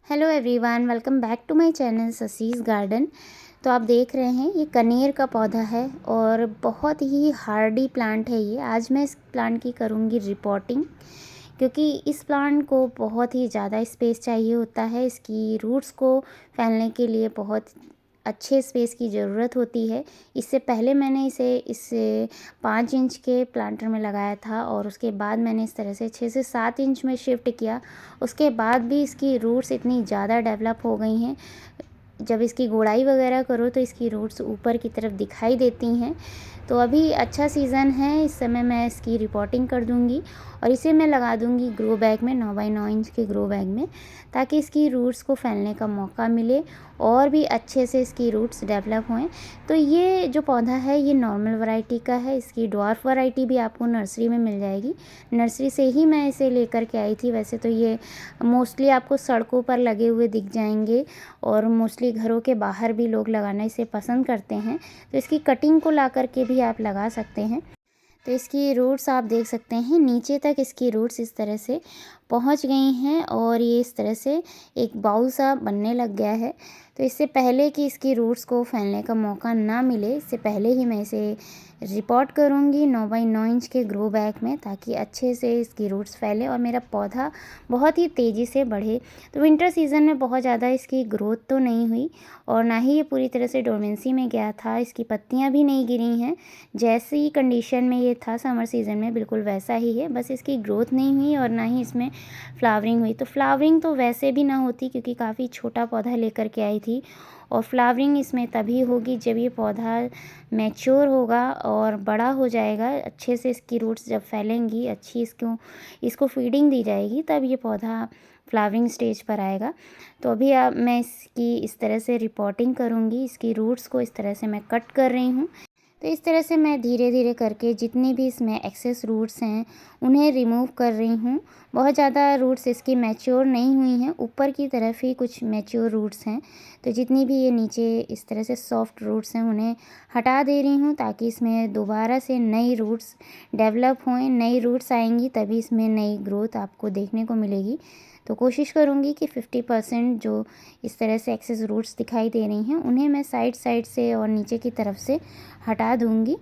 Hello everyone, welcome back to my channel Sasi's garden. तो आप देख रहे हैं ये कनेर का पौधा है और बहुत ही हार्डी प्लांट है ये। आज मैं इस प्लांट की करूँगी रिपोर्टिंग, क्योंकि इस प्लांट को बहुत ही ज़्यादा स्पेस चाहिए होता है। इसकी रूट्स को फैलने के लिए बहुत अच्छे स्पेस की ज़रूरत होती है। इससे पहले मैंने इसे 5 इंच के प्लांटर में लगाया था और उसके बाद मैंने इस तरह से 6 से 7 इंच में शिफ्ट किया। उसके बाद भी इसकी रूट्स इतनी ज़्यादा डेवलप हो गई हैं, जब इसकी गुड़ाई वगैरह करो तो इसकी रूट्स ऊपर की तरफ दिखाई देती हैं। तो अभी अच्छा सीज़न है, इस समय मैं इसकी रिपोर्टिंग कर दूंगी और इसे मैं लगा दूंगी ग्रो बैग में, 9 बाई 9 इंच के ग्रो बैग में, ताकि इसकी रूट्स को फैलने का मौका मिले और भी अच्छे से इसकी रूट्स डेवलप हों। तो ये जो पौधा है ये नॉर्मल वैरायटी का है। इसकी ड्वार्फ वैरायटी भी आपको नर्सरी में मिल जाएगी। नर्सरी से ही मैं इसे लेकर के आई थी। वैसे तो ये मोस्टली आपको सड़कों पर लगे हुए दिख जाएंगे और मोस्टली घरों के बाहर भी लोग लगाना इसे पसंद करते हैं। तो इसकी कटिंग को ला करके भी आप लगा सकते हैं। तो इसकी रूट्स आप देख सकते हैं, नीचे तक इसकी रूट्स इस तरह से पहुंच गई हैं और ये इस तरह से एक बाउल सा बनने लग गया है। तो इससे पहले कि इसकी रूट्स को फैलने का मौका ना मिले, इससे पहले ही मैं इसे रिपोर्ट करूंगी 9 बाई 9 इंच के ग्रो बैग में, ताकि अच्छे से इसकी रूट्स फैले और मेरा पौधा बहुत ही तेज़ी से बढ़े। तो विंटर सीज़न में बहुत ज़्यादा इसकी ग्रोथ तो नहीं हुई और ना ही ये पूरी तरह से डोरमेंसी में गया था। इसकी पत्तियां भी नहीं गिरी हैं, जैसी कंडीशन में ये था समर सीज़न में बिल्कुल वैसा ही है। बस इसकी ग्रोथ नहीं हुई और ना ही इसमें फ्लावरिंग हुई। तो फ्लावरिंग तो वैसे भी ना होती, क्योंकि काफ़ी छोटा पौधा लेकर के आई थी, और फ्लावरिंग इसमें तभी होगी जब ये पौधा मैच्योर होगा और बड़ा हो जाएगा। अच्छे से इसकी रूट्स जब फैलेंगी, अच्छी इसको फीडिंग दी जाएगी, तब ये पौधा फ्लावरिंग स्टेज पर आएगा। तो अभी मैं इसकी इस तरह से रिपोर्टिंग करूँगी। इसकी रूट्स को इस तरह से मैं कट कर रही हूँ। तो इस तरह से मैं धीरे धीरे करके जितनी भी इसमें एक्सेस रूट्स हैं उन्हें रिमूव कर रही हूँ। बहुत ज़्यादा रूट्स इसकी मैच्योर नहीं हुई हैं, ऊपर की तरफ ही कुछ मैच्योर रूट्स हैं। तो जितनी भी ये नीचे इस तरह से सॉफ्ट रूट्स हैं उन्हें हटा दे रही हूँ, ताकि इसमें दोबारा से नई रूट्स डेवलप हों। नई रूट्स आएंगी तभी इसमें नई ग्रोथ आपको देखने को मिलेगी। तो कोशिश करूँगी कि 50% जो इस तरह से एक्सेस रूट्स दिखाई दे रही हैं उन्हें मैं साइड से और नीचे की तरफ से हटा दूँगी।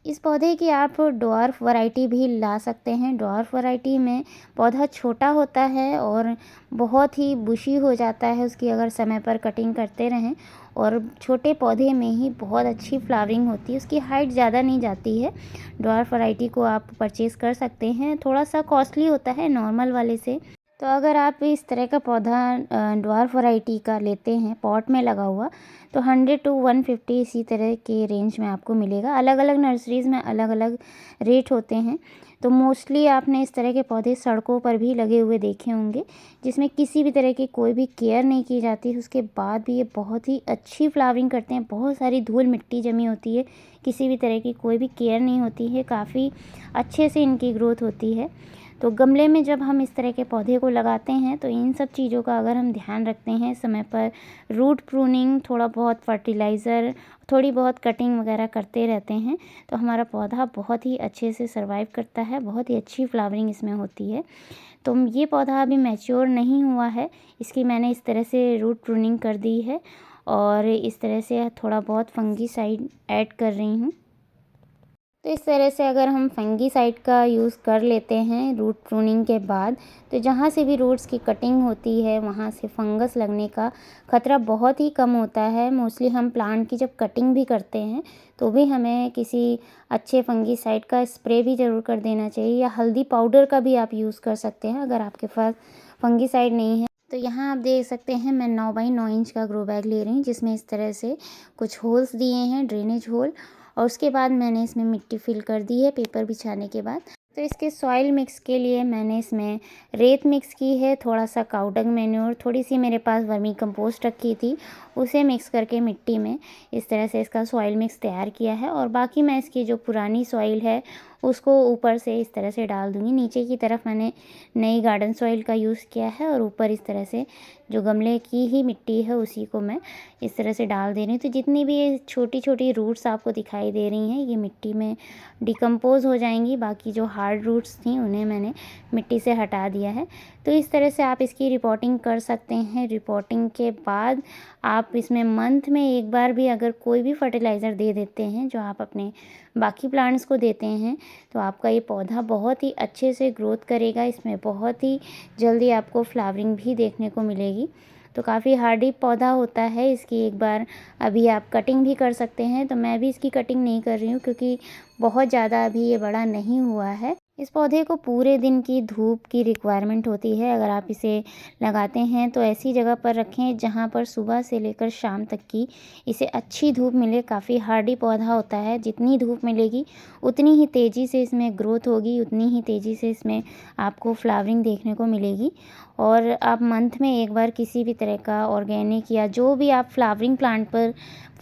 इस पौधे की आप ड्वार्फ वैरायटी भी ला सकते हैं। ड्वार्फ वैरायटी में पौधा छोटा होता है और बहुत ही बुशी हो जाता है उसकी, अगर समय पर कटिंग करते रहें, और छोटे पौधे में ही बहुत अच्छी फ्लावरिंग होती है। उसकी हाइट ज़्यादा नहीं जाती है। ड्वार्फ वैरायटी को आप परचेज़ कर सकते हैं, थोड़ा सा कॉस्टली होता है नॉर्मल वाले से। तो अगर आप इस तरह का पौधा ड्वार्फ वैरायटी का लेते हैं पॉट में लगा हुआ, तो 100 टू 150 इसी तरह के रेंज में आपको मिलेगा। अलग अलग नर्सरीज़ में अलग अलग रेट होते हैं। तो मोस्टली आपने इस तरह के पौधे सड़कों पर भी लगे हुए देखे होंगे, जिसमें किसी भी तरह की कोई भी केयर नहीं की जाती, उसके बाद भी ये बहुत ही अच्छी फ्लावरिंग करते हैं। बहुत सारी धूल मिट्टी जमी होती है, किसी भी तरह की कोई भी केयर नहीं होती है, काफ़ी अच्छे से इनकी ग्रोथ होती है। तो गमले में जब हम इस तरह के पौधे को लगाते हैं तो इन सब चीज़ों का अगर हम ध्यान रखते हैं, समय पर रूट प्रूनिंग, थोड़ा बहुत फर्टिलाइज़र, थोड़ी बहुत कटिंग वगैरह करते रहते हैं, तो हमारा पौधा बहुत ही अच्छे से सर्वाइव करता है। बहुत ही अच्छी फ्लावरिंग इसमें होती है। तो ये पौधा अभी मैच्योर नहीं हुआ है, इसकी मैंने इस तरह से रूट प्रूनिंग कर दी है और इस तरह से थोड़ा बहुत फंगीसाइड ऐड कर रही हूँ। तो इस तरह से अगर हम फंगीसाइड का यूज़ कर लेते हैं रूट प्रूनिंग के बाद, तो जहाँ से भी रूट्स की कटिंग होती है वहाँ से फंगस लगने का खतरा बहुत ही कम होता है। मोस्टली हम प्लांट की जब कटिंग भी करते हैं तो भी हमें किसी अच्छे फंगीसाइड का स्प्रे भी ज़रूर कर देना चाहिए, या हल्दी पाउडर का भी आप यूज़ कर सकते हैं अगर आपके पास फंगीसाइड नहीं है। तो यहाँ आप देख सकते हैं मैं 9 बाई 9 इंच का ग्रो बैग ले रही हूँ, जिसमें इस तरह से कुछ होल्स दिए हैं, ड्रेनेज होल, और उसके बाद मैंने इसमें मिट्टी फिल कर दी है पेपर बिछाने के बाद। तो इसके सॉइल मिक्स के लिए मैंने इसमें रेत मिक्स की है, थोड़ा सा काउडंग मैन्योर, थोड़ी सी मेरे पास वर्मी कंपोस्ट रखी थी, उसे मिक्स करके मिट्टी में इस तरह से इसका सॉइल मिक्स तैयार किया है। और बाकी मैं इसकी जो पुरानी सॉइल है उसको ऊपर से इस तरह से डाल दूँगी। नीचे की तरफ मैंने नई गार्डन सॉइल का यूज़ किया है और ऊपर इस तरह से जो गमले की ही मिट्टी है उसी को मैं इस तरह से डाल दे रही हूँ। तो जितनी भी ये छोटी-छोटी रूट्स आपको दिखाई दे रही हैं, ये मिट्टी में डिकम्पोज़ हो जाएँगी। बाकी जो हार्ड रूट्स थी उन्हें मैंने मिट्टी से हटा दिया है। तो इस तरह से आप इसकी रिपोर्टिंग कर सकते हैं। रिपोर्टिंग के बाद आप इसमें मंथ में एक बार भी अगर कोई भी फर्टिलाइज़र दे देते हैं, जो आप अपने बाकी प्लांट्स को देते हैं, तो आपका ये पौधा बहुत ही अच्छे से ग्रोथ करेगा। इसमें बहुत ही जल्दी आपको फ्लावरिंग भी देखने को मिलेगी। तो काफ़ी हार्डी पौधा होता है। इसकी एक बार अभी आप कटिंग भी कर सकते हैं। तो मैं भी इसकी कटिंग नहीं कर रही हूँ क्योंकि बहुत ज़्यादा अभी ये बड़ा नहीं हुआ है। इस पौधे को पूरे दिन की धूप की रिक्वायरमेंट होती है। अगर आप इसे लगाते हैं तो ऐसी जगह पर रखें जहाँ पर सुबह से लेकर शाम तक की इसे अच्छी धूप मिले। काफ़ी हार्डी पौधा होता है। जितनी धूप मिलेगी उतनी ही तेज़ी से इसमें ग्रोथ होगी, उतनी ही तेज़ी से इसमें आपको फ्लावरिंग देखने को मिलेगी। और आप मंथ में एक बार किसी भी तरह का ऑर्गेनिक या जो भी आप फ्लावरिंग प्लांट पर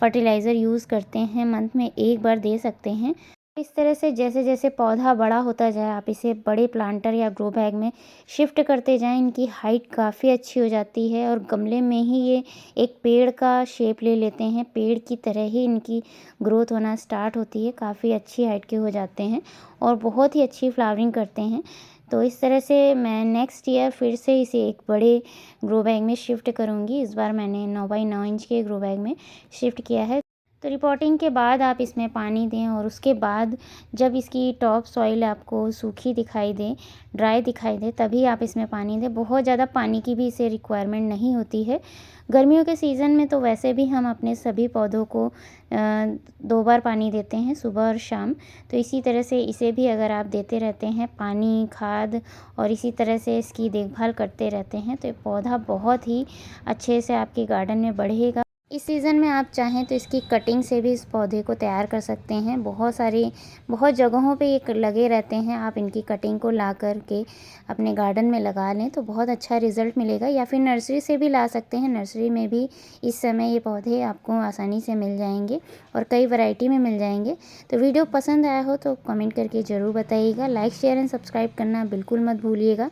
फर्टिलाइज़र यूज़ करते हैं, मंथ में एक बार दे सकते हैं। इस तरह से जैसे-जैसे पौधा बड़ा होता जाए आप इसे बड़े प्लांटर या ग्रो बैग में शिफ्ट करते जाएँ। इनकी हाइट काफ़ी अच्छी हो जाती है और गमले में ही ये एक पेड़ का शेप ले लेते हैं। पेड़ की तरह ही इनकी ग्रोथ होना स्टार्ट होती है। काफ़ी अच्छी हाइट के हो जाते हैं और बहुत ही अच्छी फ्लावरिंग करते हैं। तो इस तरह से मैं नेक्स्ट ईयर फिर से इसे एक बड़े ग्रो बैग में शिफ्ट करूँगी। इस बार मैंने 9 बाई 9 इंच के ग्रो बैग में शिफ्ट किया है। तो रिपोर्टिंग के बाद आप इसमें पानी दें और उसके बाद जब इसकी टॉप सॉइल आपको सूखी दिखाई दे, ड्राई दिखाई दे, तभी आप इसमें पानी दें। बहुत ज़्यादा पानी की भी इसे रिक्वायरमेंट नहीं होती है। गर्मियों के सीज़न में तो वैसे भी हम अपने सभी पौधों को 2 बार पानी देते हैं, सुबह और शाम। तो इसी तरह से इसे भी अगर आप देते रहते हैं पानी, खाद और इसी तरह से इसकी देखभाल करते रहते हैं, तो ये पौधा बहुत ही अच्छे से आपके गार्डन में बढ़ेगा। इस सीज़न में आप चाहें तो इसकी कटिंग से भी इस पौधे को तैयार कर सकते हैं। बहुत जगहों पे ये लगे रहते हैं। आप इनकी कटिंग को ला कर के अपने गार्डन में लगा लें तो बहुत अच्छा रिज़ल्ट मिलेगा। या फिर नर्सरी से भी ला सकते हैं। नर्सरी में भी इस समय ये पौधे आपको आसानी से मिल जाएंगे और कई वैरायटी में मिल जाएंगे। तो वीडियो पसंद आया हो तो कमेंट करके ज़रूर बताइएगा। लाइक, शेयर एंड सब्सक्राइब करना बिल्कुल मत भूलिएगा।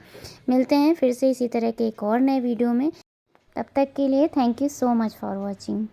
मिलते हैं फिर से इसी तरह के एक और नए वीडियो में। तब तक के लिए thank you so much for watching.